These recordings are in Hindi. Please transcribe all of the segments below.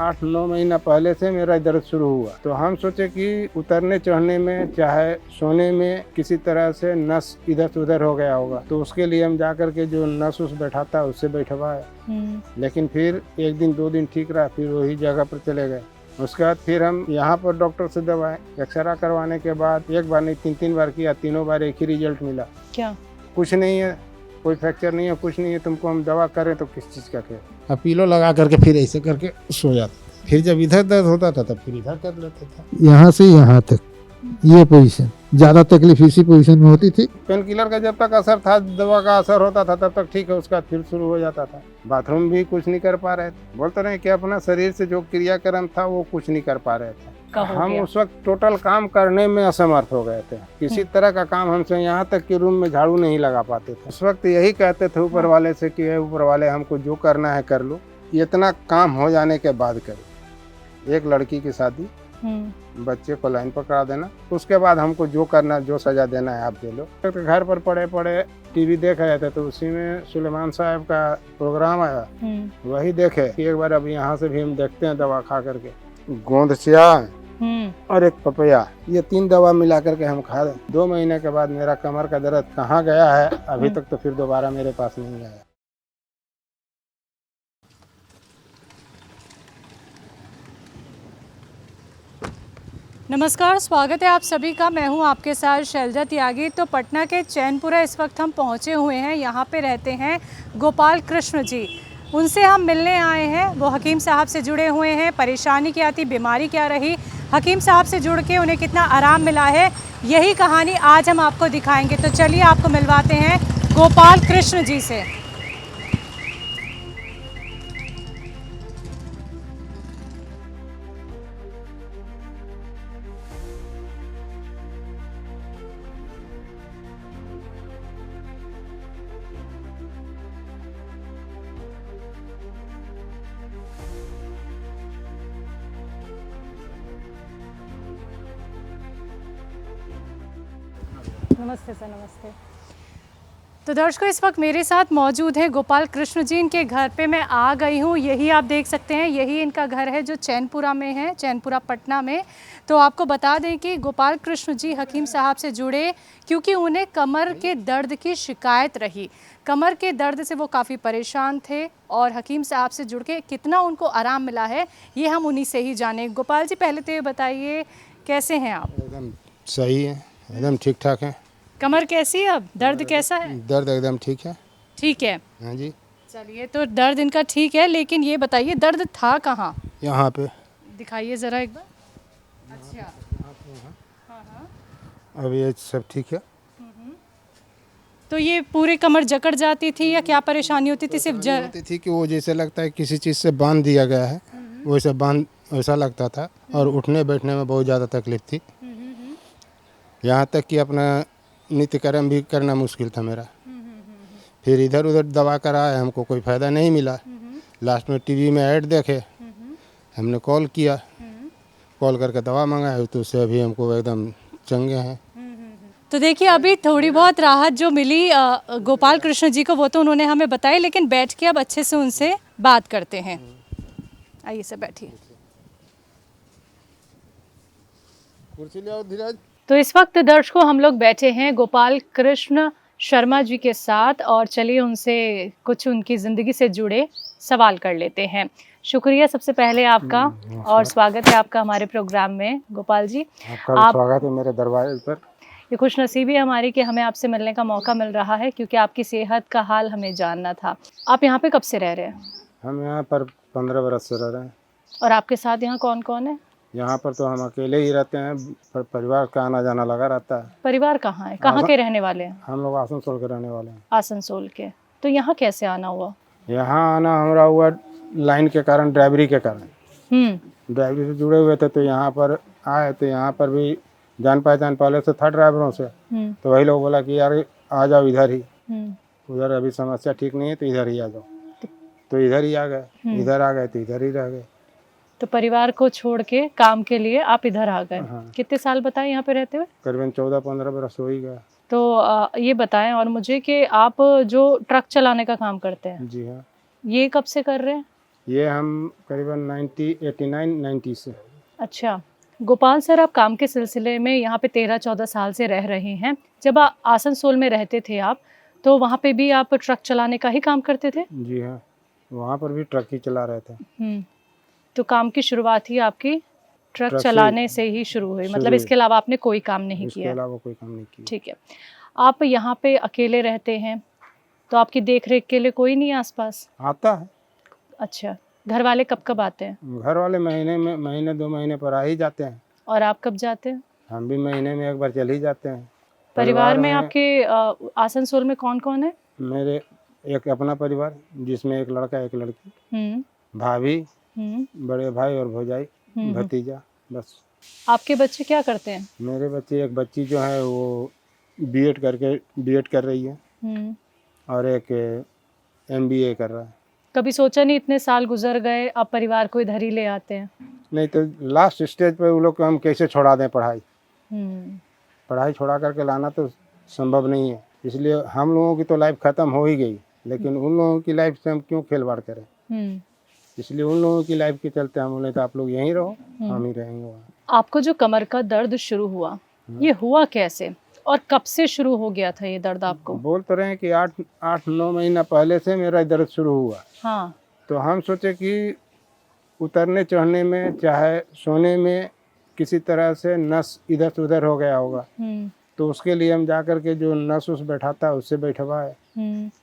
8-9 महीना पहले से मेरा दर्द शुरू हुआ। तो हम सोचे कि उतरने चढ़ने में चाहे सोने में किसी तरह से नस इधर से उधर हो गया होगा, तो उसके लिए हम जाकर के जो नस उस बैठाता है उससे बैठवाए। लेकिन फिर 1 दिन 2 दिन ठीक रहा, फिर वही जगह पर चले गए। उसके बाद फिर हम यहाँ पर डॉक्टर से दवाएं, एक्सरा करवाने के बाद 1 बार नहीं 3-3 बार किया, तीनों बार एक ही रिजल्ट मिला। क्या? कुछ नहीं है, कोई फ्रैक्चर नहीं है, कुछ नहीं है, तुमको हम दवा करें तो किस चीज़ का क्या। अब पीलो लगा करके फिर ऐसे करके सो जाता, फिर जब इधर दर्द होता था तब फिर इधर कर लेते थे। यहाँ से यहाँ तक ये पोजीशन, ज़्यादा तकलीफ इसी पोजीशन में होती थी। पेन किलर का जब तक असर था, दवा का असर होता था तब तक ठीक है, उसका फिर शुरू हो जाता था। बाथरूम भी कुछ नहीं कर पा रहे थे, बोलते रहे कि अपना शरीर से जो क्रियाक्रम था वो कुछ नहीं कर पा रहे थे। हम उस वक्त टोटल काम करने में असमर्थ हो गए थे, किसी तरह का काम हमसे, यहाँ तक कि रूम में झाड़ू नहीं लगा पाते थे। उस वक्त यही कहते थे ऊपर वाले से कि ऊपर वाले हमको जो करना है कर लो, इतना काम हो जाने के बाद करो। एक लड़की की शादी, बच्चे को लाइन पर करा देना, उसके बाद हमको जो करना, जो सजा देना है आप दे लो। तो घर पर पड़े पड़े टीवी देख रहे थे, तो उसी में सुलेमान साहब का प्रोग्राम आया, वही देखे कि एक बार अब यहाँ से भी हम देखते हैं दवा खा करके। गोंदसिया और एक पपैया, ये 3 दवा मिला करके हम खा रहे। 2 महीने के बाद मेरा कमर का दर्द कहाँ गया है अभी तक तो फिर दोबारा मेरे पास नहीं आया। नमस्कार, स्वागत है आप सभी का। मैं हूं आपके साथ शैलजा त्यागी। तो पटना के चैनपुरा इस वक्त हम पहुंचे हुए हैं। यहाँ पे रहते हैं गोपाल कृष्ण जी, उनसे हम मिलने आए हैं। वो हकीम साहब से जुड़े हुए हैं। परेशानी क्या थी, बीमारी क्या रही, हकीम साहब से जुड़ के उन्हें कितना आराम मिला है, यही कहानी आज हम आपको दिखाएंगे। तो चलिए आपको मिलवाते हैं गोपाल कृष्ण जी से। नमस्ते सर। नमस्ते। तो दर्शकों, इस वक्त मेरे साथ मौजूद है गोपाल कृष्ण जी। इनके घर पे मैं आ गई हूँ। यही आप देख सकते हैं, यही इनका घर है जो चैनपुरा में है, चैनपुरा पटना में। तो आपको बता दें कि गोपाल कृष्ण जी हकीम साहब से जुड़े क्योंकि उन्हें कमर के दर्द की शिकायत रही। कमर के दर्द से वो काफ़ी परेशान थे और हकीम साहब से जुड़ के कितना उनको आराम मिला है, ये हम उन्हीं से ही जाने। गोपाल जी, पहले तो ये बताइए कैसे हैं आप? एकदम सही है, एकदम ठीक ठाक है। कमर कैसी है अब, दर्द कैसा है? दर्द एकदम ठीक है। ठीक है। हाँ जी। चलिए, तो दर्द इनका ठीक है, लेकिन ये बताइए दर्द था कहाँ? यहाँ पे दिखाइए ज़रा एक बार। अच्छा। अब ये सब ठीक है। तो ये पूरी कमर जकड़ जाती थी या क्या परेशानी होती थी? सिर्फ होती थी कि वो जैसे लगता है किसी चीज़ से बांध दिया गया है, वैसे बांध वैसा लगता था और उठने बैठने में बहुत ज़्यादा तकलीफ थी। यहाँ तक कि अपना नित्य कर्म भी करना मुश्किल था मेरा। फिर इधर उधर दवा कराया, हमको कोई फ़ायदा नहीं मिला। लास्ट में टीवी में ऐड देखे, हमने कॉल किया, कॉल करके दवा मंगाई, तो उससे अभी हमको एकदम चंगे हैं। तो देखिए, अभी थोड़ी बहुत राहत जो मिली गोपाल कृष्ण जी को, वो तो उन्होंने हमें बताई, लेकिन बैठ के अब अच्छे से उनसे बात करते हैं। आइए सर, बैठिए। कुर्सी ले आओ धीरज। तो इस वक्त दर्शकों हम लोग बैठे हैं गोपाल कृष्ण शर्मा जी के साथ और चलिए उनसे कुछ उनकी ज़िंदगी से जुड़े सवाल कर लेते हैं। शुक्रिया सबसे पहले आपका और स्वागत है आपका हमारे प्रोग्राम में गोपाल जी। आपका स्वागत है मेरे दरबार पर। ये खुशनसीबी हमारी कि हमें आपसे मिलने का मौका मिल रहा है, क्योंकि आपकी सेहत का हाल हमें जानना था। आप यहाँ पे कब से रह रहे हैं? हम यहाँ पर 15 बरस से रह रहे हैं। और आपके साथ यहाँ कौन कौन है? यहाँ पर तो हम अकेले ही रहते हैं, पर परिवार का आना जाना लगा रहता है। परिवार कहाँ है, कहाँ के रहने वाले हैं? हम लोग आसनसोल के रहने वाले हैं। आसनसोल के। तो यहाँ कैसे आना हुआ? यहाँ आना हमारा हुआ लाइन के कारण, ड्राइवरी के कारण। ड्राइवरी से जुड़े हुए थे तो यहाँ पर आए, तो यहाँ पर भी जान पहचान पहले से था ड्राइवरों से, तो वही लोग बोला कि यार आ जाओ इधर ही, उधर अभी समस्या ठीक नहीं है तो इधर ही आ जाओ। तो इधर ही आ गए, इधर आ गए तो इधर ही रह गए। तो परिवार को छोड़ के काम के लिए आप इधर आ गए। हाँ। कितने साल बताएं यहाँ पे रहते हुए? करीबन 14-15 बरस हो ही गया। तो ये बताएं और मुझे कि आप जो ट्रक चलाने का काम करते हैं, जी हाँ। ये कब से कर रहे हैं? ये हम करीबन 89 से। अच्छा, गोपाल सर, आप काम के सिलसिले में यहाँ पे 13-14 साल से रह रहे हैं। जब आसनसोल में रहते थे आप, तो वहाँ पे भी आप ट्रक चलाने का ही काम करते थे? जी हाँ, वहाँ पर भी ट्रक ही चला रहे थे। तो काम की शुरुआत ही आपकी ट्रक ट्रक चलाने से ही शुरू हुई, मतलब शुरू इसके अलावा आपने कोई काम नहीं इसके किया? अलावा कोई काम नहीं किया। ठीक है। आप यहाँ पे अकेले रहते हैं, तो आपकी देख रेख के लिए कोई नहीं है आसपास? आता है, अच्छा, घर वाले कब कब आते हैं? घर वाले महीने 2 महीने पर आ ही जाते हैं। और आप कब जाते हैं? हम भी महीने में एक बार चल ही जाते हैं। परिवार में आपके आसनसोल में कौन कौन है? मेरे एक अपना परिवार, जिसमें एक लड़का एक लड़की, भाभी, बड़े भाई और भौजाई, भतीजा, बस। आपके बच्चे क्या करते हैं? मेरे बच्चे, एक बच्ची जो है वो बीएड कर रही है, और एक MBA कर रहा है। कभी सोचा नहीं इतने साल गुजर गए, अब परिवार को इधर ही ले आते हैं? नहीं तो लास्ट स्टेज पे वो लोग को हम कैसे छोड़ा दें पढ़ाई। पढ़ाई छोड़ा करके लाना तो संभव नहीं है, इसलिए हम लोगों की तो लाइफ ख़त्म हो ही गई, लेकिन उन लोगों की लाइफ से हम क्यों खिलवाड़ करें। इसलिए उन लोगों की लाइफ के चलते हम बोले तो आप लोग यहीं रहो, हम ही रहेंगे वहाँ। आपको जो कमर का दर्द शुरू हुआ, ये हुआ कैसे और कब से शुरू हो गया था ये दर्द आपको? बोल तो रहे हैं कि 8-9 महीना पहले से मेरा दर्द शुरू हुआ। हाँ। तो हम सोचे कि उतरने चढ़ने में, चाहे सोने में, किसी तरह से नस इधर से उधर हो गया होगा, तो उसके लिए हम जा कर के जो नस उस बैठाता है उससे बैठवाए।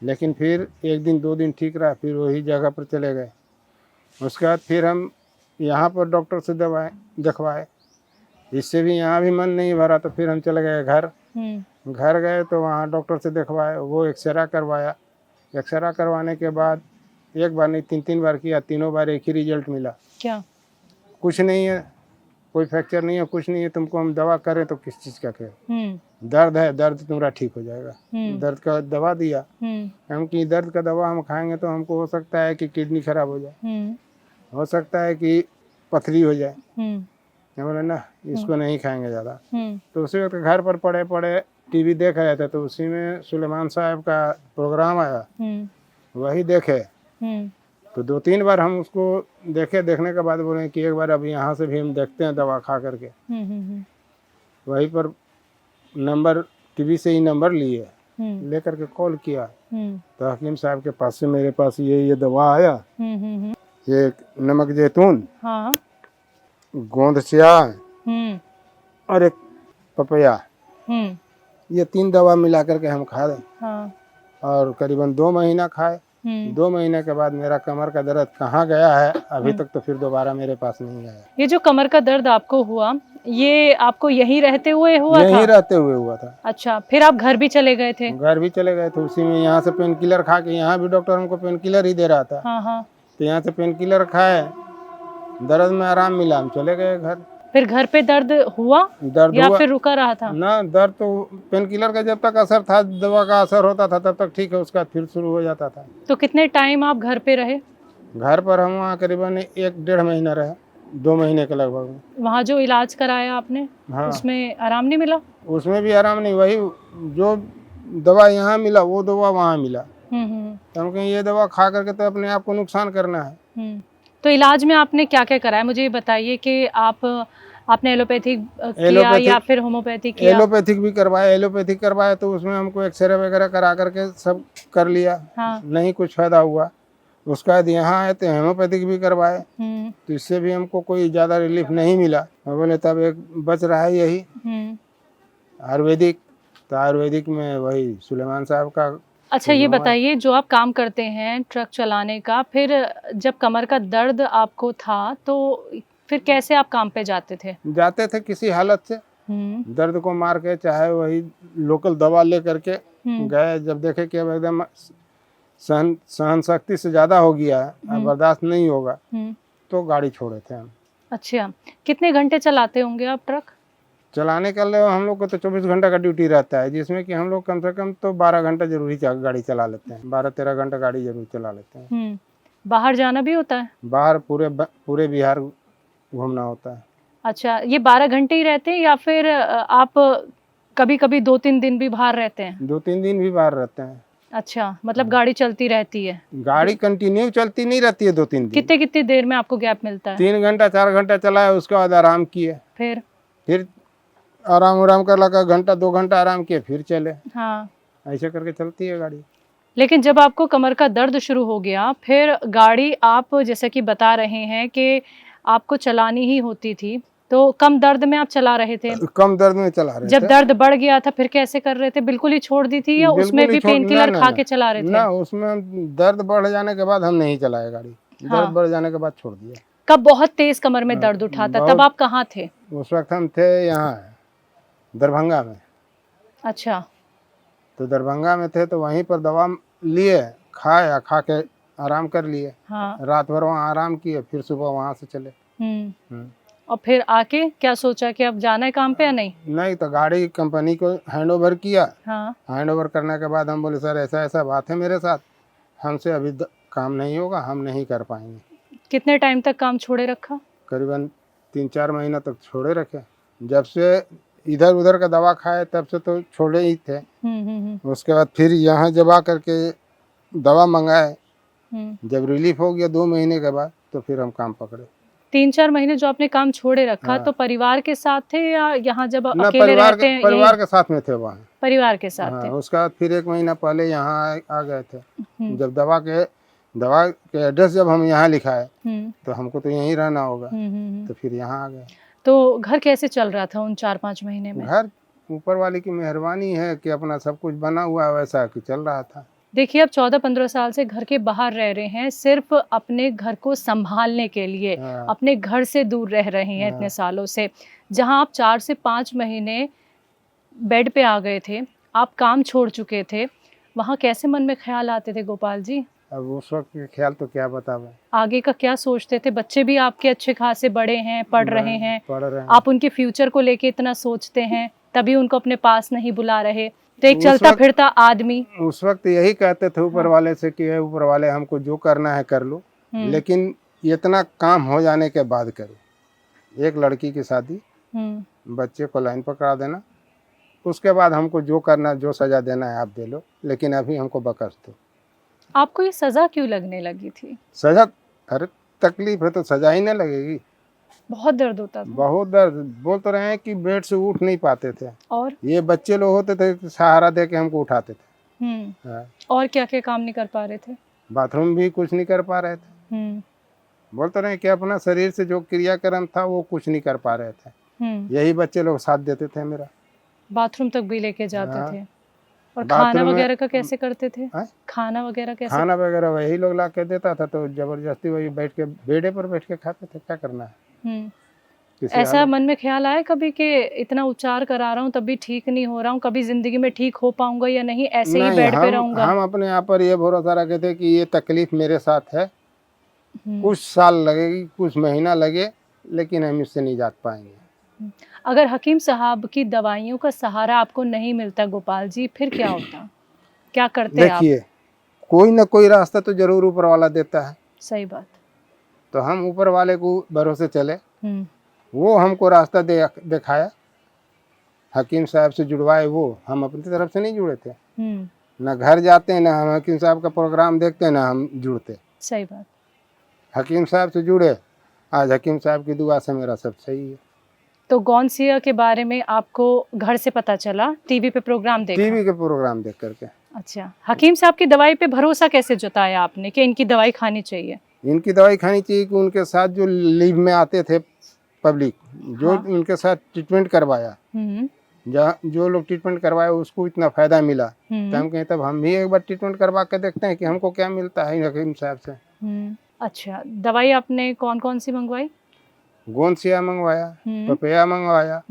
लेकिन फिर 1 दिन 2 दिन ठीक रहा, फिर वही जगह पर चले गए। उसके बाद फिर हम यहाँ पर डॉक्टर से दिखवाए, इससे भी यहाँ भी मन नहीं भरा, तो फिर हम चले गए घर। घर गए तो वहाँ डॉक्टर से दिखवाए, वो एक्सरा करवाया। एक्सरा करवाने के बाद एक बार नहीं 3 बार किया, तीनों बार एक ही रिजल्ट मिला। क्या? कुछ नहीं है, कोई फ्रैक्चर नहीं है, कुछ नहीं है, तुमको हम दवा करें तो किस चीज़ का करें। दर्द है, दर्द तुम्हारा ठीक हो जाएगा। दर्द का दवा दिया, हम कि दर्द का दवा हम खाएंगे तो हमको हो सकता है कि किडनी खराब हो जाए, हो सकता है कि पथरी हो जाए। मैं बोला ना, इसको नहीं खाएंगे ज़्यादा। तो उसी वक्त घर पर पड़े टीवी देख रहे थे, तो उसी में सुलेमान साहब का प्रोग्राम आया, वही देखे। तो 2-3 बार हम उसको देखे, देखने के बाद बोले कि एक बार अभी यहाँ से भी हम देखते हैं दवा खा करके। वहीं पर नंबर, टीवी से ही नंबर लिए, ले करके कॉल किया, तो हकीम साहब के पास से मेरे पास ये दवा आया। ये नमक जैतून, हाँ, गोंद स्याह और एक पपैया, ये 3 दवा मिला करके हम खा दें। हाँ। और करीबन 2 महीना खाए। 2 महीने के बाद मेरा कमर का दर्द कहाँ गया है अभी तक, तो फिर दोबारा मेरे पास नहीं आया। ये जो कमर का दर्द आपको हुआ, ये आपको यहीं रहते हुए हुआ था? यहीं रहते हुए हुआ था। अच्छा, फिर आप घर भी चले गए थे? घर भी चले गए थे, उसी में यहाँ से पेन किलर खा के, यहाँ भी डॉक्टर हमको पेन किलर ही दे रहा था। हाँ। तो यहाँ से पेन किलर खाए, दर्द में आराम मिला, हम चले गए घर। फिर घर पे दर्द हुआ या फिर रुका रहा था? ना, दर्द तो पेन किलर का जब तक असर था, दवा का असर होता था तब तक ठीक है, उसका फिर शुरू हो जाता था। तो कितने टाइम आप घर पे रहे? घर पर हम वहाँ करीबन 1-1.5 महीना रहे, 2 महीने के लगभग। वहाँ जो इलाज कराया आपने, हाँ, उसमें आराम नहीं मिला? उसमें भी आराम नहीं, वही जो दवा यहाँ मिला वो दवा वहाँ मिला। तो हम कहें ये दवा खा करके तो अपने आप को नुकसान करना है। तो इलाज में आपने क्या क्या कराया, मुझे ये बताइए कि आपने एलोपैथिक किया या फिर होम्योपैथिक किया? एलोपैथिक करवाया तो उसमें हमको एक्सरे वगैरह करा करके सब कर लिया। हाँ। नहीं कुछ फायदा हुआ। उसका बाद यहाँ आए तो होम्योपैथिक भी करवाए, तो इससे भी हमको कोई ज़्यादा रिलीफ नहीं मिला। बोले तब एक बच रहा है यही आयुर्वेदिक, तो आयुर्वेदिक में वही सुलेमान साहब का। अच्छा, ये बताइए, जो आप काम करते हैं ट्रक चलाने का, फिर जब कमर का दर्द आपको था तो फिर कैसे आप काम पे जाते थे? जाते थे किसी हालत से, दर्द को मार के, चाहे वही लोकल दवा ले करके गए। जब देखे कि अब एकदम सहन शक्ति से ज्यादा हो गया है, अब बर्दाश्त नहीं होगा, तो गाड़ी छोड़े थे हम। अच्छा, कितने घंटे चलाते होंगे आप ट्रक? चलाने के लिए हम लोग को तो 24 घंटा का ड्यूटी रहता है, जिसमें कि हम लोग कम से कम तो 12 घंटा जरूर ही गाड़ी चला लेते हैं। 12-13 घंटा गाड़ी जरूर चला लेते हैं। बाहर जाना भी होता है? बाहर पूरे बिहार घूमना होता है। अच्छा, ये 12 घंटे ही रहते हैं या फिर आप कभी कभी 2-3 दिन भी बाहर रहते हैं? 2-3 दिन भी बाहर रहते हैं। अच्छा, मतलब गाड़ी चलती रहती है? गाड़ी कंटिन्यू चलती नहीं रहती है 2-3 दिन। कितने कितनी देर में आपको गैप मिलता है? 3 घंटा 4 घंटा चलाया, उसके बाद आराम किए, फिर आराम कर लगा, घंटा 2 घंटा आराम किए, फिर चले। हाँ, ऐसे करके चलती है गाड़ी। लेकिन जब आपको कमर का दर्द शुरू हो गया, फिर गाड़ी आप जैसे कि बता रहे हैं कि आपको चलानी ही होती थी, तो कम दर्द में आप चला रहे थे? कम दर्द में चला रहे जब थे। दर्द बढ़ गया था फिर कैसे कर रहे थे? बिल्कुल ही छोड़ दी थी या उसमें भी पेन किलर खा के चला रहे थे? ना, उसमें दर्द बढ़ जाने के बाद हम नहीं चलाए गाड़ी। हाँ। दर्द बढ़ जाने के बाद छोड़ दिया। कब बहुत तेज कमर में दर्द उठा था, तब आप कहाँ थे? उस वक्त हम थे यहाँ दरभंगा में। अच्छा, तो दरभंगा में थे तो वहीं पर दवा लिए, खाया, खा के आराम कर लिए। हाँ। रात भर वहाँ आराम किए, फिर सुबह वहाँ से चले। और फिर आके क्या सोचा कि अब जाना है काम पे या नहीं? नहीं, तो गाड़ी कंपनी को हैंड ओवर किया। हाँ। हैंड ओवर करने के बाद हम बोले सर ऐसा ऐसा बात है मेरे साथ, हमसे अभी काम नहीं होगा, हम नहीं कर पाएंगे। कितने टाइम तक काम छोड़े रखा? करीबन 3-4 महीना तक छोड़े रखे। जब से इधर उधर का दवा खाए तब से तो छोड़े ही थे। उसके बाद फिर यहाँ जब आ करके दवा मंगाए, जब रिलीफ हो गया 2 महीने के बाद, तो फिर हम काम पकड़े। 3-4 महीने जो आपने काम छोड़े रखा, तो परिवार के साथ थे या यहाँ जब ना, अकेले रहते हैं? परिवार के साथ में थे वहाँ। परिवार के साथ थे। उसके बाद फिर 1 महीना पहले यहाँ आ गए थे। जब दवा के एड्रेस जब हम यहाँ लिखाए तो हमको तो यहीं रहना होगा, तो फिर यहाँ आ गए। तो घर कैसे चल रहा था उन 4-5 महीने में? घर ऊपर वाले की मेहरबानी है कि अपना सब कुछ बना हुआ है, वैसा कि चल रहा था। देखिए, अब 14-15 साल से घर के बाहर रह रहे हैं, सिर्फ अपने घर को संभालने के लिए। अपने घर से दूर रह रहे हैं इतने सालों से। जहां आप 4 से 5 महीने बेड पे आ गए थे, आप काम छोड़ चुके थे, वहां कैसे मन में ख्याल आते थे गोपाल जी? अब उस वक्त के ख्याल तो क्या बतावें। आगे का क्या सोचते थे? बच्चे भी आपके अच्छे खासे बड़े हैं, पढ़ रहे हैं, आप उनके फ्यूचर को लेके इतना सोचते हैं, तभी उनको अपने पास नहीं बुला रहे। तो एक चलता फिरता आदमी उस वक्त यही कहते थे ऊपर वाले से कि ऊपर वाले हमको जो करना है कर लो, लेकिन इतना काम हो जाने के बाद करो। एक लड़की की शादी, बच्चे को लाइन पकड़ा देना, उसके बाद हमको जो करना, जो सजा देना है आप दे लो, लेकिन अभी हमको बकस दो। आपको ये सजा क्यों लगने लगी थी? सजा, अरे तकलीफ है तो सजा ही नहीं लगेगी। बहुत दर्द होता था? बहुत दर्द। बोल तो रहे हैं कि बेड से उठ नहीं पाते थे, और ये बच्चे लोग होते थे सहारा दे के हमको उठाते थे। और क्या क्या काम नहीं कर पा रहे थे? बाथरूम भी कुछ नहीं कर पा रहे थे। बोलते रहे कि अपना शरीर से जो क्रियाक्रम था वो कुछ नहीं कर पा रहे थे। यही बच्चे लोग साथ देते थे मेरा। बाथरूम तक भी लेके जाते थे? और खाना वगैरह का कैसे करते थे? खाना वगैरह कैसे? खाना वगैरह वही लोग ला के देता था, तो जबरदस्ती वही बैठ के बेडे पर बैठ के खाते थे। क्या करना है? ऐसा मन में ख्याल आया कभी कि इतना उपचार करा रहा हूँ तब भी ठीक नहीं हो रहा हूँ, कभी जिंदगी में ठीक हो पाऊंगा या नहीं, ऐसे ही बेड पे रहूंगा? हम अपने आप पर ये भरोसा रखे थे कि ये तकलीफ मेरे साथ है, कुछ साल लगेगी, कुछ महीना लगे, लेकिन हम इससे नहीं जा पाएंगे। अगर हकीम साहब की दवाइयों का सहारा आपको नहीं मिलता गोपाल जी, फिर क्या होता? क्या करते आप? देखिए, कोई ना कोई रास्ता तो जरूर ऊपर वाला देता है। सही बात। तो हम ऊपर वाले को भरोसे चले, वो हमको रास्ता दिखाया, हकीम साहब से जुड़वाए। वो हम अपनी तरफ से नहीं जुड़े थे। ना घर जाते हैं, ना हम हकीम साहब का प्रोग्राम देखते हैं, ना हम जुड़ते। सही बात। हकीम साहब से जुड़े, आज हकीम साहब की दुआ से मेरा सब सही है। तो गौनसिया के बारे में आपको घर से पता चला? टीवी पे प्रोग्राम देखा? टीवी के प्रोग्राम देख करके। अच्छा, हकीम साहब की दवाई पे भरोसा कैसे जताया आपने कि इनकी दवाई खानी चाहिए? इनकी दवाई खानी चाहिए कि उनके साथ जो लीव में आते थे पब्लिक, जो उनके साथ ट्रीटमेंट करवाया, जो लोग ट्रीटमेंट करवाए उसको इतना फायदा मिला, तो हम कहें तब हम भी एक बार ट्रीटमेंट करवा के देखते हैं कि हमको क्या मिलता है हकीम साहब से। अच्छा, दवाई आपने कौन कौन सी मंगवाई? गोंदसिया मंगवाया, पपैया मंगवाया,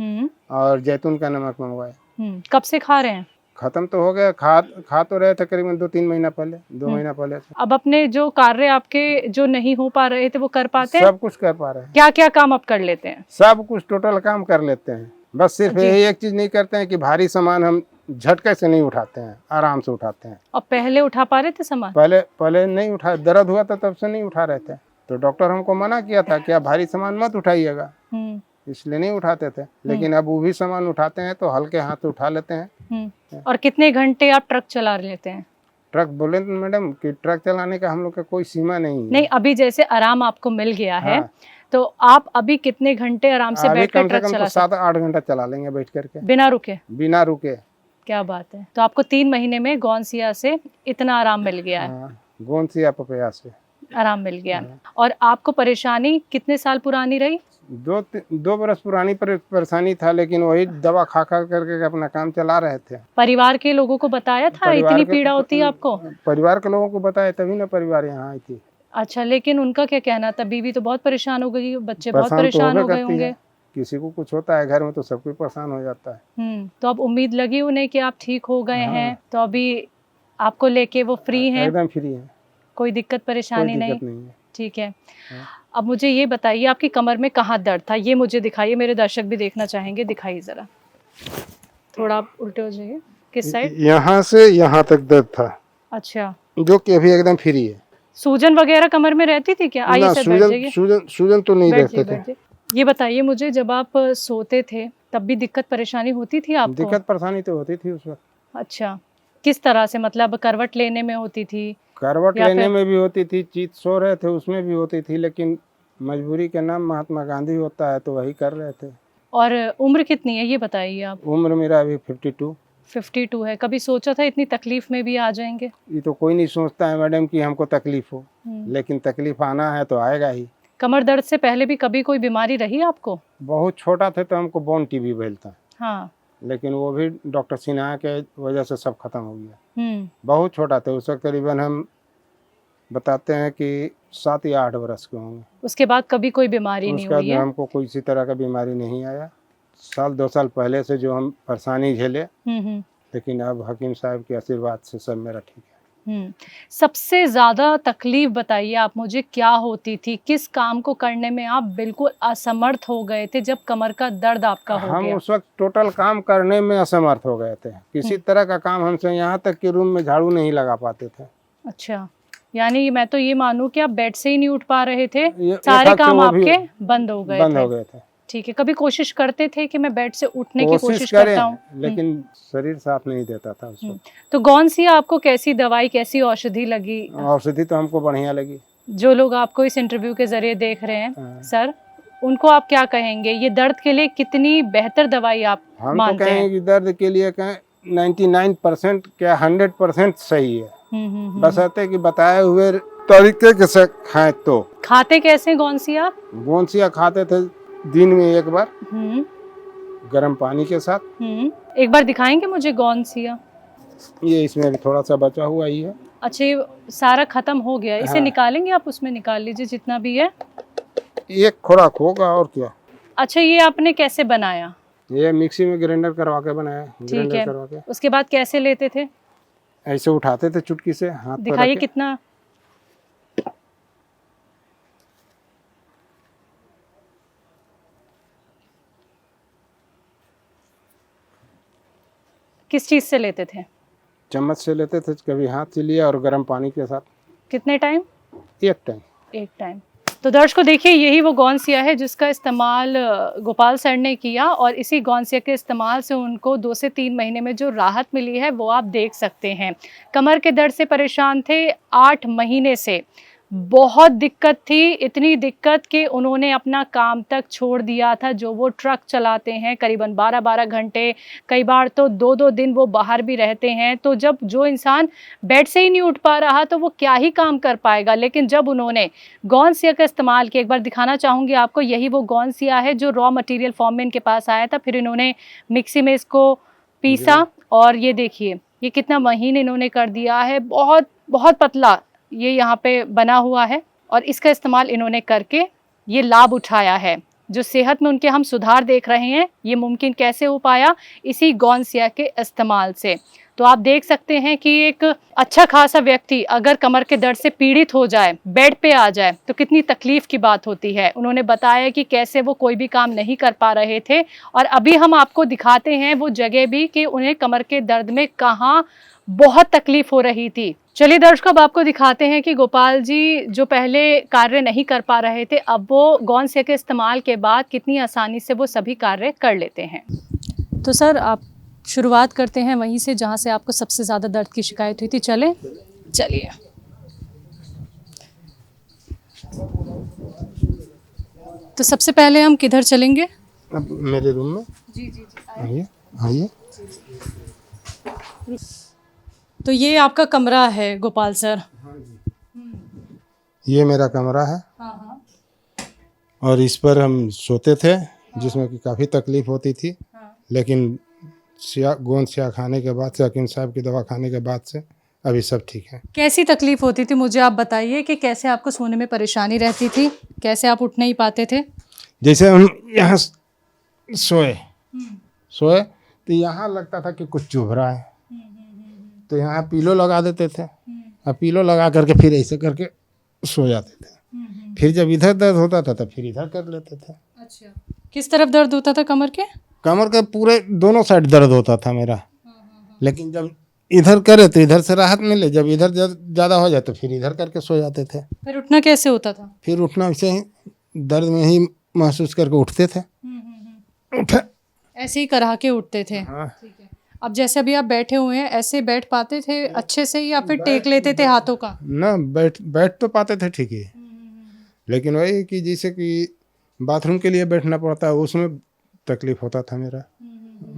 और जैतून का नमक मंगवाया। कब से खा रहे हैं? खत्म तो हो गया, खा तो रहे थे करीबन 2-3 महीना पहले, 2 महीना पहले से। अब अपने जो कार्य आपके जो नहीं हो पा रहे थे वो कर पाते हैं? सब कुछ कर पा रहे हैं। क्या क्या काम आप कर लेते हैं? सब कुछ टोटल काम कर लेते हैं, बस सिर्फ यही एक चीज नहीं करते हैं कि भारी सामान हम झटके से नहीं उठाते हैं, आराम से उठाते हैं। और पहले उठा पा रहे थे सामान? पहले नहीं उठा, दर्द हुआ था तब से नहीं उठा रहे थे, तो डॉक्टर हमको मना किया था कि आप भारी सामान मत उठाइएगा, इसलिए नहीं उठाते थे। लेकिन अब वो भी सामान उठाते हैं तो हल्के हाथ उठा लेते हैं। और कितने घंटे आप ट्रक चला लेते हैं? ट्रक बोले तो मैडम कि ट्रक चलाने का हम लोग का कोई सीमा नहीं है। नहीं, अभी जैसे आराम आपको मिल गया है, हाँ। तो आप अभी कितने घंटे आराम से अभी बैठ कर कम से ट्रक कम चला तो सकते 7-8 घंटा चला लेंगे बैठ करके, बिना रुके? बिना रुके। क्या बात है। तो आपको 3 महीने में गौनसिया से इतना आराम मिल गया है? हाँ, गोंसिया पपया से आराम मिल गया। हाँ। और आपको परेशानी कितने साल पुरानी रही? 2 बरस पुरानी परेशानी था, लेकिन वही दवा खा खा करके अपना काम चला रहे थे। परिवार के लोगों को बताया था इतनी पीड़ा होती है आपको? परिवार के लोगों को बताया तभी ना परिवार यहाँ आई थी। अच्छा, लेकिन उनका क्या कहना था? बीवी तो बहुत परेशान हो गई, बच्चे बहुत तो परेशान होबे हो गए करती होंगे। है। किसी को कुछ होता है घर में तो सब कोई परेशान हो जाता है। तो अब उम्मीद लगी उन्हें कि आप ठीक हो गए हाँ। हैं, तो अभी आपको लेके वो फ्री हैं, एकदम फ्री है, कोई दिक्कत परेशानी कोई नहीं? दिक्कत नहीं है। ठीक है। हाँ। अब मुझे ये बताइए, आपकी कमर में कहाँ दर्द था? ये मुझे दिखाइए, मेरे दर्शक भी देखना चाहेंगे, दिखाइए जरा। थोड़ा आप उल्टे हो जाइए। किस साइड? यहाँ से यहाँ तक दर्द था, अच्छा। जो कि अभी एकदम फ्री है। सूजन वगैरह कमर में रहती थी क्या? आइए ना, सर, बैठ जाइए। सूजन तो नहीं बैठ रहते जाइए, थे। बैठ जाइए। ये बताइए मुझे, जब आप सोते थे तब भी दिक्कत परेशानी होती थी आपको? दिक्कत परेशानी तो होती थी उस वक्त। अच्छा, किस तरह से? मतलब करवट लेने में होती थी? करवट या लेने फिर- में भी होती थी, चीत सो रहे थे उसमें भी होती थी, लेकिन मजबूरी के नाम महात्मा गांधी होता है तो वही कर रहे थे। और उम्र कितनी है ये बताइए आप? उम्र मेरा अभी 52। 52 है। कभी सोचा था इतनी तकलीफ में भी आ जाएंगे? ये तो कोई नहीं सोचता है मैडम कि हमको तकलीफ हो, लेकिन तकलीफ आना है तो आएगा ही। कमर दर्द से पहले भी कभी कोई बीमारी रही आपको? बहुत छोटा थे तो हमको बोन टीबी भइल था, हाँ। लेकिन वो भी डॉक्टर सिन्हा के वजह से सब खत्म हो गया। हम्म। बहुत छोटा थे उस वक्त, करीबन हम बताते हैं कि 7 या 8 बरस के होंगे। उसके बाद कभी कोई बीमारी नहीं उसके बाद हुई है? हमको कोई इसी तरह का बीमारी नहीं आया। 2 साल पहले से जो हम परेशानी झेले, हम्म। लेकिन अब हकीम साहब के आशीर्वाद से सब मेरा ठीक है। सबसे ज्यादा तकलीफ बताइए आप मुझे, क्या होती थी? किस काम को करने में आप बिल्कुल असमर्थ हो गए थे जब कमर का दर्द आपका हो हम गया? उस वक्त टोटल काम करने में असमर्थ हो गए थे। किसी तरह का काम हमसे, यहाँ तक कि रूम में झाड़ू नहीं लगा पाते थे। अच्छा, यानी मैं तो ये मानूं कि आप बेड से ही नहीं उठ पा रहे थे, एक सारे हाथ से काम वो भी आपके बंद हो गए थे? ठीक है। कभी कोशिश करते थे कि मैं बेड से उठने की कोशिश करता हूँ, लेकिन शरीर साथ नहीं देता था उस वक्त। तो गौनसिया आपको कैसी दवाई, कैसी औषधि लगी? औषधि तो हमको बढ़िया लगी। जो लोग आपको इस इंटरव्यू के जरिए देख रहे हैं हाँ। सर, उनको आप क्या कहेंगे? ये दर्द के लिए कितनी बेहतर दवाई आप हम तो मानते हैं? कहेंगे कि दर्द के लिए कहें 99% क्या 100% सही है। बस आते कि बताए हुए तरीके के से खाएं। तो खाते कैसे गौनसिया आप? गोंसिया खाते थे दिन में एक बार, गर्म पानी के साथ। एक बार दिखाएंगे मुझे गौनसिया? ये इसमें भी थोड़ा सा बचा हुआ ही है। अच्छा, ये सारा खत्म हो गया, इसे हाँ। निकालेंगे आप? उसमें निकाल लीजिए जितना भी है। एक खुराक होगा और क्या। अच्छा, ये आपने कैसे बनाया? ये मिक्सी में ग्राइंडर करवा के बनाया। ठीक ग्राइंडर है। करवा के उसके बाद कैसे लेते थे? ऐसे उठाते थे चुटकी से, हाथ पर दिखाइए रख के। कितना। किस चीज से लेते थे? चम्मच से लेते थे, कभी हाथ से लिया, और गर्म पानी के साथ। कितने टाइम? एक टाइम। एक टाइम। तो दर्शकों देखिए, यही वो गौनसिया है जिसका इस्तेमाल गोपाल सर ने किया, और इसी गौनसिया के इस्तेमाल से उनको 2 से 3 महीने में जो राहत मिली है वो आप देख सकते हैं। कमर के दर्द से परेशान थे 8 महीने से, बहुत दिक्कत थी, इतनी दिक्कत कि उन्होंने अपना काम तक छोड़ दिया था। जो वो ट्रक चलाते हैं करीबन 12-12 घंटे, कई बार तो 2-2 दिन वो बाहर भी रहते हैं। तो जब जो इंसान बेड से ही नहीं उठ पा रहा तो वो क्या ही काम कर पाएगा। लेकिन जब उन्होंने गौनसिया का इस्तेमाल किया, एक बार दिखाना चाहूँगी आपको, यही वो गौनसिया है जो रॉ मटेरियल फॉर्म में इनके पास आया था। फिर इन्होंने मिक्सी में इसको पीसा, और ये देखिए ये कितना महीन इन्होंने कर दिया है, बहुत बहुत पतला ये यहाँ पे बना हुआ है। और इसका इस्तेमाल इन्होंने करके ये लाभ उठाया है। जो सेहत में उनके हम सुधार देख रहे हैं, ये मुमकिन कैसे हो पाया? इसी गौनसिया के इस्तेमाल से। तो आप देख सकते हैं कि एक अच्छा खासा व्यक्ति अगर कमर के दर्द से पीड़ित हो जाए, बेड पे आ जाए, तो कितनी तकलीफ की बात होती है। उन्होंने बताया कि कैसे वो कोई भी काम नहीं कर पा रहे थे, और अभी हम आपको दिखाते हैं वो जगह भी कि उन्हें कमर के दर्द में कहाँ बहुत तकलीफ हो रही थी। चलिए दर्शकों, अब आपको दिखाते हैं कि गोपाल जी जो पहले कार्य नहीं कर पा रहे थे, अब वो गौनसिया के इस्तेमाल के बाद कितनी आसानी से वो सभी कार्य कर लेते हैं। तो सर, आप शुरुआत करते हैं वहीं से जहाँ से आपको सबसे ज़्यादा दर्द की शिकायत हुई थी। चले चलिए। तो सबसे पहले हम किधर चलेंगे? अब मेरे रूम में। जी जी जी। आइए आइए। तो ये आपका कमरा है गोपाल सर। ये मेरा कमरा है हाँ हाँ और इस पर हम सोते थे, जिसमें कि काफ़ी तकलीफ होती थी, हाँ। लेकिन गोंद स्याह खाने के बाद से, हकीम साहब की दवा खाने के बाद से अभी सब ठीक है। कैसी तकलीफ होती थी, मुझे आप बताइए कि कैसे आपको सोने में परेशानी रहती थी, कैसे आप उठ नहीं पाते थे? जैसे हम यहाँ सोए तो यहाँ लगता था कि कुछ चुभ रहा है, तो यहाँ पीलो लगा देते थे और पीलो लगा करके फिर ऐसे करके सो जाते थे। फिर जब इधर दर्द होता था तो फिर इधर कर लेते थे। अच्छा, किस तरफ दर्द होता था? कमर के? कमर के पूरे दोनों साइड दर्द होता था मेरा, लेकिन जब इधर करे तो इधर से राहत मिले, जब इधर ज़्यादा हो जाए तो फिर इधर करके सो जाते थे। फिर उठना कैसे होता था? फिर उठना वैसे ही दर्द में ही महसूस करके उठते थे। उठे ऐसे ही करा के उठते थे। हाँ। ठीक है। अब जैसे अभी आप बैठे हुए हैं, ऐसे बैठ पाते थे अच्छे से या फिर टेक लेते थे हाथों का? ना, बैठ तो पाते थे ठीक ही, लेकिन वही कि जैसे कि बाथरूम के लिए बैठना पड़ता है, उसमें तकलीफ होता था मेरा,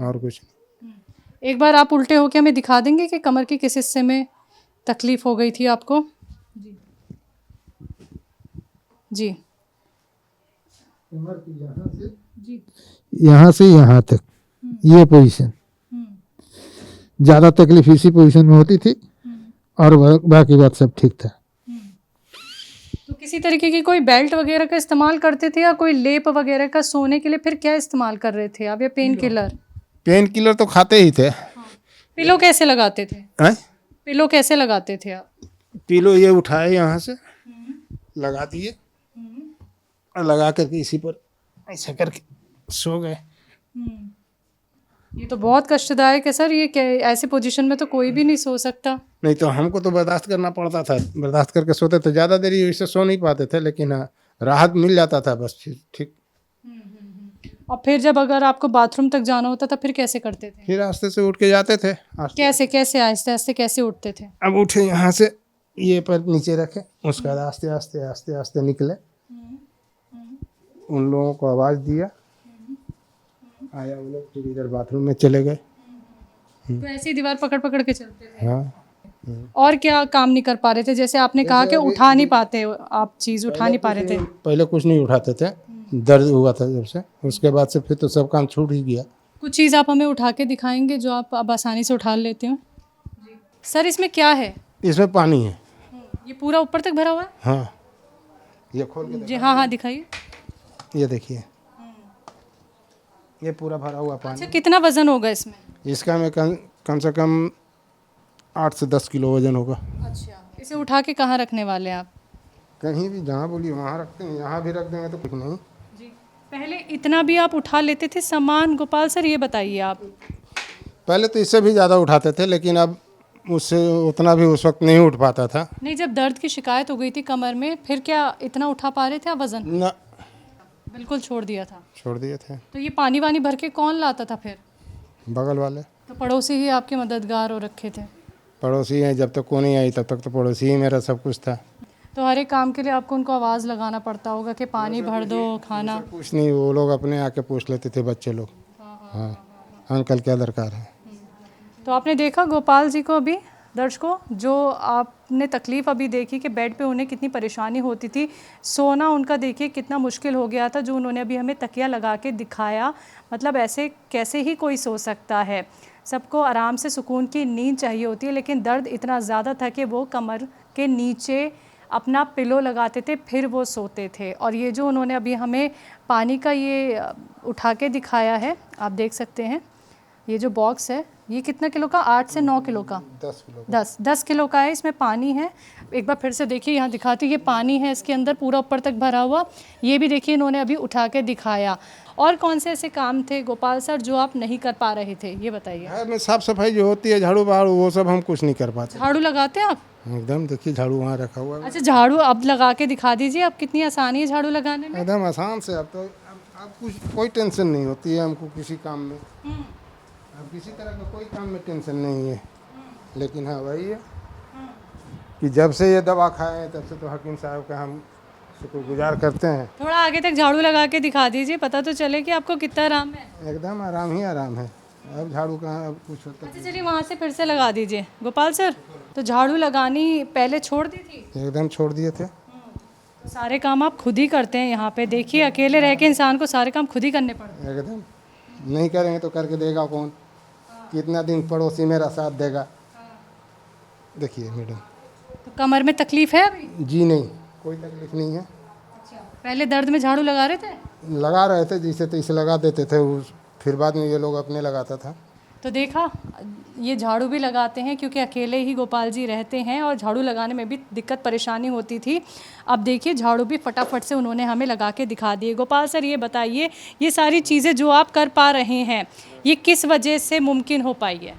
और कुछ नहीं। एक बार आप उल्टे होके हमें दिखा देंगे कि कमर के किस हिस्से में तकलीफ हो गई थी आपको? जी जी। कमर की यहाँ से यहाँ तक ये पोजीशन, ज़्यादा तकलीफ इसी पोजीशन में होती थी और बाकी बात सब ठीक था। तो किसी तरीके की कोई बेल्ट वगैरह का इस्तेमाल करते थे या कोई लेप वगैरह का सोने के लिए? फिर क्या इस्तेमाल कर रहे थे आप, या पेन किलर? पेन किलर तो खाते ही थे। हाँ। पिलो कैसे लगाते थे? पिलो कैसे लगाते थे आप? पिलो ये उठाए यहाँ से लगा दिए और लगा करके इसी पर ऐसा करके सो गए। ये तो बहुत कष्टदायक है सर, ये ऐसे पोजीशन में तो कोई भी नहीं सो सकता। नहीं तो हमको तो बर्दाश्त करना पड़ता था, बर्दाश्त करके सोते तो ज़्यादा देरी वैसे सो नहीं पाते थे, लेकिन राहत मिल जाता था बस, फिर ठीक। और फिर जब अगर आपको बाथरूम तक जाना होता था फिर कैसे करते थे? फिर आस्ते से उठ के जाते थे। कैसे कैसे आहिस्ते आहिस्ते कैसे उठते थे? अब उठे यहाँ से ये पर नीचे रखे, उसके बाद आस्ते आस्ते आस्ते आस्ते निकले, उन लोगों को आवाज़ दिया, आया वो लोग, फिर इधर बाथरूम में चले गए। तो ऐसे ही दीवार पकड़ पकड़ के चलते थे? हाँ। और क्या काम नहीं कर पा रहे थे? जैसे आपने कहा कि उठा नहीं पाते आप, चीज़ उठा नहीं पा रहे थे? पहले कुछ नहीं उठाते थे, दर्द हुआ था जब से, उसके बाद से फिर तो सब काम छूट ही गया। कुछ चीज़ आप हमें उठा के दिखाएंगे जो आप अब आसानी से उठा लेते हो? सर इसमें क्या है? इसमें पानी है। ये पूरा ऊपर तक भरा हुआ है? हाँ, ये खोल के जी। हाँ हाँ दिखाइए। ये देखिए, ये पूरा भरा हुआ पानी। अच्छा, कितना वजन होगा इसमें? इसका में कम से कम 8 से 10 किलो वजन होगा। अच्छा, इसे उठा के कहाँ रखने वाले हैं आप? कहीं भी जहाँ बोलिए वहाँ रखते हैं, यहाँ भी रख देंगे तो कुछ नहीं जी। पहले इतना भी आप उठा लेते थे सामान गोपाल सर, ये बताइए आप? पहले तो इससे भी ज़्यादा उठाते थे, लेकिन अब उससे उतना भी उस वक्त नहीं उठ पाता था। नहीं, जब दर्द की शिकायत हो गई थी कमर में, फिर क्या इतना उठा पा रहे थे आप वजन? ना, बिल्कुल छोड़ दिया था? छोड़ दिए थे। तो ये पानी वानी भर के कौन लाता था फिर? बगल वाले। तो पड़ोसी ही आपके मददगार हो रखे थे? पड़ोसी हैं, जब तक कोई नहीं आई तब तक तो पड़ोसी ही मेरा सब कुछ था। तो हर एक काम के लिए आपको उनको आवाज़ लगाना पड़ता होगा कि पानी भर दो, खाना? कुछ नहीं, वो लोग अपने आके पूछ लेते थे, बच्चे लोग। हाँ, अंकल क्या दरकार है। तो आपने देखा गोपाल जी को, अभी दर्शकों, जो आपने तकलीफ़ अभी देखी कि बेड पे उन्हें कितनी परेशानी होती थी, सोना उनका देखिए कितना मुश्किल हो गया था, जो उन्होंने अभी हमें तकिया लगा के दिखाया। मतलब ऐसे कैसे ही कोई सो सकता है? सबको आराम से सुकून की नींद चाहिए होती है, लेकिन दर्द इतना ज़्यादा था कि वो कमर के नीचे अपना पिलो लगाते थे फिर वो सोते थे। और ये जो उन्होंने अभी हमें पानी का ये उठा के दिखाया है, आप देख सकते हैं, ये जो बॉक्स है ये कितना किलो का? 8 से 9 किलो का? 10 किलो का। 10 किलो का है। इसमें पानी है, एक बार फिर से देखिए, यहाँ दिखाती, ये पानी है इसके अंदर पूरा ऊपर तक भरा हुआ। ये भी देखिए इन्होंने अभी उठा के दिखाया। और कौन से ऐसे काम थे गोपाल सर जो आप नहीं कर पा रहे थे, ये बताइए? मैं साफ़ सफाई जो होती है, झाड़ू बहाड़ू, वो सब हम कुछ नहीं कर पाते। झाड़ू लगाते हैं आप? एकदम, देखिए झाड़ू वहाँ रखा हुआ है। अच्छा, झाड़ू अब लगा के दिखा दीजिए, अब कितनी आसानी है झाड़ू लगाने में। एकदम आसान से, अब तो अब कुछ कोई टेंशन नहीं होती है हमको किसी काम में। अब किसी तरह का कोई काम में टेंशन नहीं है, लेकिन हाँ वही है कि जब से ये दवा खाए हैं तब से तो हकीम साहब का हम शुक्रगुजार करते हैं। थोड़ा आगे तक झाड़ू लगा के दिखा दीजिए, पता तो चले कि आपको कितना आराम है। एकदम आराम ही आराम है। अब झाड़ू कहाँ अब कुछ होता अच्छा चलिए वहाँ से फिर से लगा दीजिए गोपाल सर। तो झाड़ू लगानी पहले छोड़ दी थी? एकदम छोड़ दिए थे। तो सारे काम आप खुद ही करते हैं यहाँ पे, देखिए अकेले रह के इंसान को सारे काम खुद ही करने पड़ते हैं। एकदम नहीं करेंगे तो करके देगा कौन? कितना दिन पड़ोसी मेरा साथ देगा? देखिए मैडम। तो कमर में तकलीफ है अभी? जी नहीं, कोई तकलीफ नहीं है। पहले दर्द में झाड़ू लगा रहे थे? लगा रहे थे, जैसे तैसे लगा देते थे, उस फिर बाद में ये लोग अपने लगाता था। तो देखा, ये झाड़ू भी लगाते हैं क्योंकि अकेले ही गोपाल जी रहते हैं और झाड़ू लगाने में भी दिक्कत परेशानी होती थी। अब देखिए झाड़ू भी फटाफट से उन्होंने हमें लगा के दिखा दिए। गोपाल सर ये बताइए, ये सारी चीज़ें जो आप कर पा रहे हैं ये किस वजह से मुमकिन हो पाई है?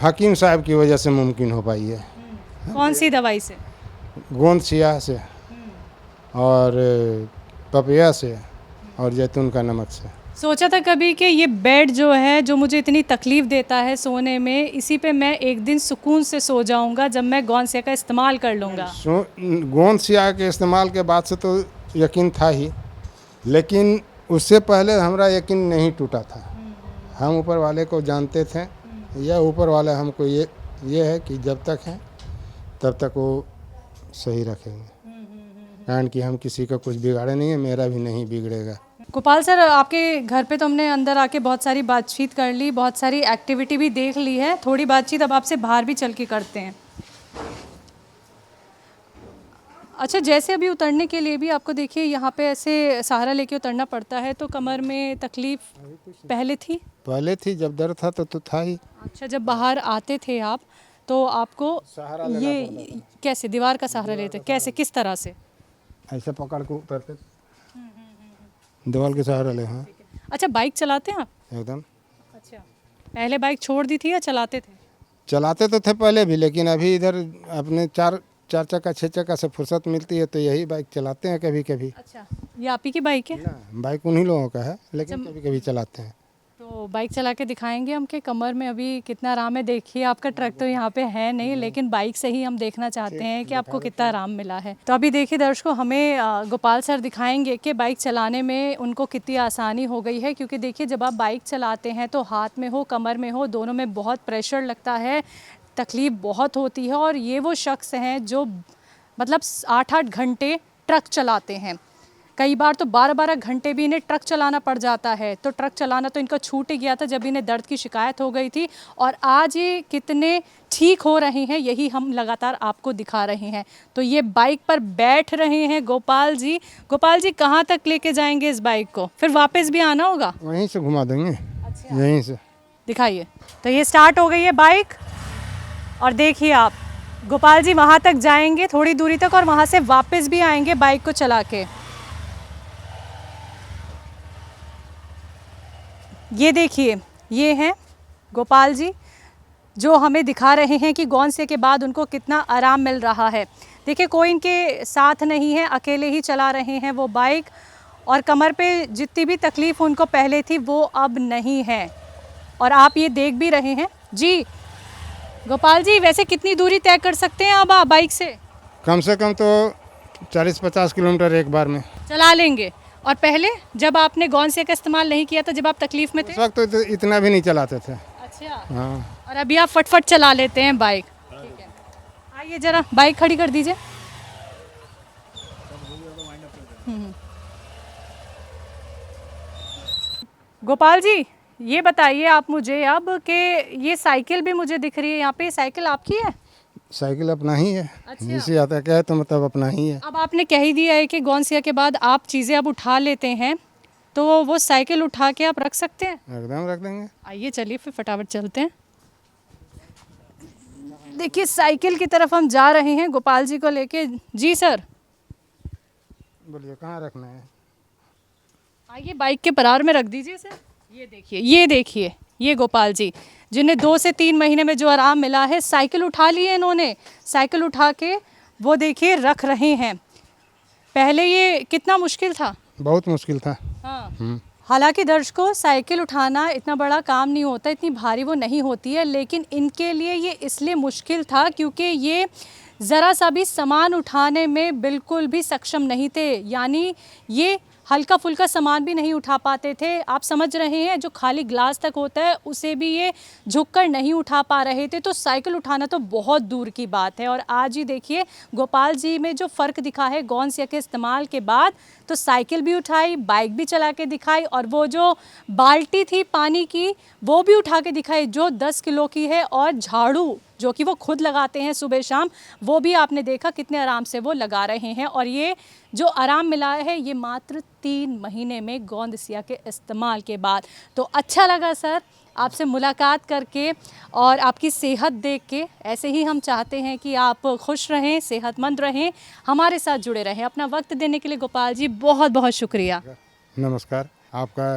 हकीम साहब की वजह से मुमकिन हो पाई है। कौन सी दवाई से? गोंद सियाह से और पपिया से और जैतून का नमक से। सोचा था कभी कि ये बेड जो है जो मुझे इतनी तकलीफ़ देता है सोने में, इसी पे मैं एक दिन सुकून से सो जाऊंगा जब मैं गोंद सियाह का इस्तेमाल कर लूँगा। गोंद सियाह के इस्तेमाल के बाद से तो यकीन था ही, लेकिन उससे पहले हमारा यकीन नहीं टूटा था। हम ऊपर वाले को जानते थे, या ऊपर वाला हमको ये है कि जब तक है तब तक वो सही रखेंगे, कारण कि हम किसी का कुछ बिगाड़े नहीं है, मेरा भी नहीं बिगड़ेगा। गोपाल सर आपके घर पे तो हमने अंदर आके बहुत सारी बातचीत कर ली, बहुत सारी एक्टिविटी भी देख ली है, थोड़ी बातचीत अब आपसे बाहर भी चल के करते हैं। अच्छा जैसे अभी उतरने के लिए भी आपको देखिए यहाँ पे ऐसे सहारा लेके उतरना पड़ता है, तो कमर में तकलीफ पहले थी? पहले थी, जब दर्द था तो था ही। अच्छा जब बाहर आते थे आप तो आपको ये कैसे दीवार का सहारा लेते, कैसे किस तरह से? ऐसे पकड़ के उतरते, दीवार के सहारा ले। हाँ। अच्छा बाइक चलाते हैं आप? एकदम। अच्छा पहले बाइक छोड़ दी थी या चलाते थे? चलाते तो थे पहले भी, लेकिन अभी इधर अपने चार चक्का 6 चक्का से फुर्सत मिलती है तो यही बाइक चलाते हैं कभी कभी। अच्छा ये आप ही की बाइक है? ना, बाइक उन्हीं लोगों का है, लेकिन कभी कभी चलाते हैं। तो बाइक चला के दिखाएंगे हम कि कमर में अभी कितना आराम है। देखिए आपका ट्रक तो यहाँ पे है नहीं, लेकिन बाइक से ही हम देखना चाहते हैं कि आपको कितना आराम मिला है। तो अभी देखिए दर्शकों, हमें गोपाल सर दिखाएंगे कि बाइक चलाने में उनको कितनी आसानी हो गई है, क्योंकि देखिए जब आप बाइक चलाते हैं तो हाथ में हो कमर में हो दोनों में बहुत प्रेशर लगता है, तकलीफ़ बहुत होती है। और ये वो शख्स हैं जो मतलब 8-8 घंटे ट्रक चलाते हैं, कई बार तो 12-12 घंटे भी इन्हें ट्रक चलाना पड़ जाता है। तो ट्रक चलाना तो इनका छूट ही गया था जब इन्हें दर्द की शिकायत हो गई थी, और आज ये कितने ठीक हो रहे हैं यही हम लगातार आपको दिखा रहे हैं। तो ये बाइक पर बैठ रहे हैं गोपाल जी। गोपाल जी कहाँ तक लेके जाएंगे इस बाइक को? फिर वापस भी आना होगा? वहीं से घुमा देंगे। अच्छा। यहीं से दिखाइए। तो ये स्टार्ट हो गई है बाइक, और देखिए आप गोपाल जी वहाँ तक जाएंगे थोड़ी दूरी तक और वहाँ से वापस भी आएंगे बाइक को चला के। ये देखिए ये हैं गोपाल जी जो हमें दिखा रहे हैं कि गोंद सियाह के बाद उनको कितना आराम मिल रहा है। देखिए कोई इनके साथ नहीं है, अकेले ही चला रहे हैं वो बाइक, और कमर पे जितनी भी तकलीफ़ उनको पहले थी वो अब नहीं है, और आप ये देख भी रहे हैं। जी गोपाल जी वैसे कितनी दूरी तय कर सकते हैं अब आप बाइक से? कम से कम तो 40-50 किलोमीटर एक बार में चला लेंगे। और पहले जब आपने गोंद सियाह का इस्तेमाल नहीं किया था, जब आप तकलीफ़ में थे? उस वक्त तो इतना भी नहीं चलाते थे। अच्छा। हाँ। और अभी आप फटफट चला लेते हैं बाइक। ठीक है, आइए ज़रा बाइक खड़ी कर दीजिए। गोपाल जी ये बताइए आप मुझे अब कि ये साइकिल भी मुझे दिख रही है यहाँ पे, साइकिल आपकी है? साइकिल अपना ही है। अच्छा। जिसे आता क्या है तो मतलब अपना ही है। अब आपने कह ही दिया है कि गोंद सियाह के बाद आप चीज़ें अब उठा लेते हैं, तो वो साइकिल उठा के आप रख सकते हैं? एकदम रख देंगे। आइए चलिए फिर फटाफट चलते हैं। देखिए साइकिल की तरफ हम जा रहे हैं गोपाल जी को लेके। जी सर बोलिए कहाँ रखना है? आइए बाइक के परार में रख दीजिए सर। ये देखिए ये देखिए ये गोपाल जी जिन्हें 2 से 3 महीने में जो आराम मिला है, साइकिल उठा ली है इन्होंने, साइकिल उठा के वो देखिए रख रहे हैं। पहले ये कितना मुश्किल था? बहुत मुश्किल था। हाँ। हालांकि दर्शकों, साइकिल उठाना इतना बड़ा काम नहीं होता, इतनी भारी वो नहीं होती है, लेकिन इनके लिए ये इसलिए मुश्किल था क्योंकि ये ज़रा सा भी सामान उठाने में बिल्कुल भी सक्षम नहीं थे। यानी ये हल्का फुल्का सामान भी नहीं उठा पाते थे। आप समझ रहे हैं, जो खाली ग्लास तक होता है उसे भी ये झुककर नहीं उठा पा रहे थे, तो साइकिल उठाना तो बहुत दूर की बात है। और आज ही देखिए गोपाल जी में जो फ़र्क दिखा है गोंसिया के इस्तेमाल के बाद, तो साइकिल भी उठाई, बाइक भी चला के दिखाई, और वो जो बाल्टी थी पानी की वो भी उठा के दिखाई जो 10 किलो की है, और झाड़ू जो कि वो खुद लगाते हैं सुबह शाम, वो भी आपने देखा कितने आराम से वो लगा रहे हैं। और ये जो आराम मिला है ये मात्र 3 महीने में गोंदसिया के इस्तेमाल के बाद। तो अच्छा लगा सर आपसे मुलाकात करके और आपकी सेहत देख के। ऐसे ही हम चाहते हैं कि आप खुश रहें, सेहतमंद रहें, हमारे साथ जुड़े रहें। अपना वक्त देने के लिए गोपाल जी बहुत बहुत शुक्रिया। नमस्कार। आपका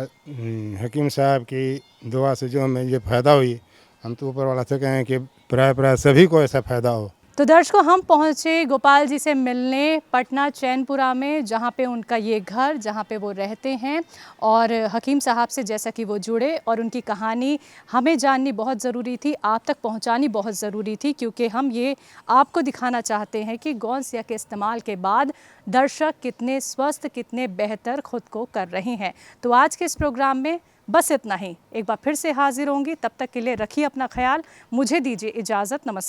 हकीम साहब की दुआ से जो हमें ये फ़ायदा हुई, हम तो ऊपर वाला से कहें कि प्राय सभी को ऐसा फ़ायदा हो। तो दर्शकों, हम पहुंचे गोपाल जी से मिलने पटना चैनपुरा में, जहां पे उनका ये घर, जहां पे वो रहते हैं, और हकीम साहब से जैसा कि वो जुड़े और उनकी कहानी हमें जाननी बहुत ज़रूरी थी, आप तक पहुंचानी बहुत ज़रूरी थी, क्योंकि हम ये आपको दिखाना चाहते हैं कि गोंसिया के इस्तेमाल के बाद दर्शक कितने स्वस्थ, कितने बेहतर खुद को कर रहे हैं। तो आज के इस प्रोग्राम में बस इतना ही। एक बार फिर से हाजिर होंगी, तब तक के लिए रखिए अपना ख्याल। मुझे दीजिए इजाज़त। नमस्कार।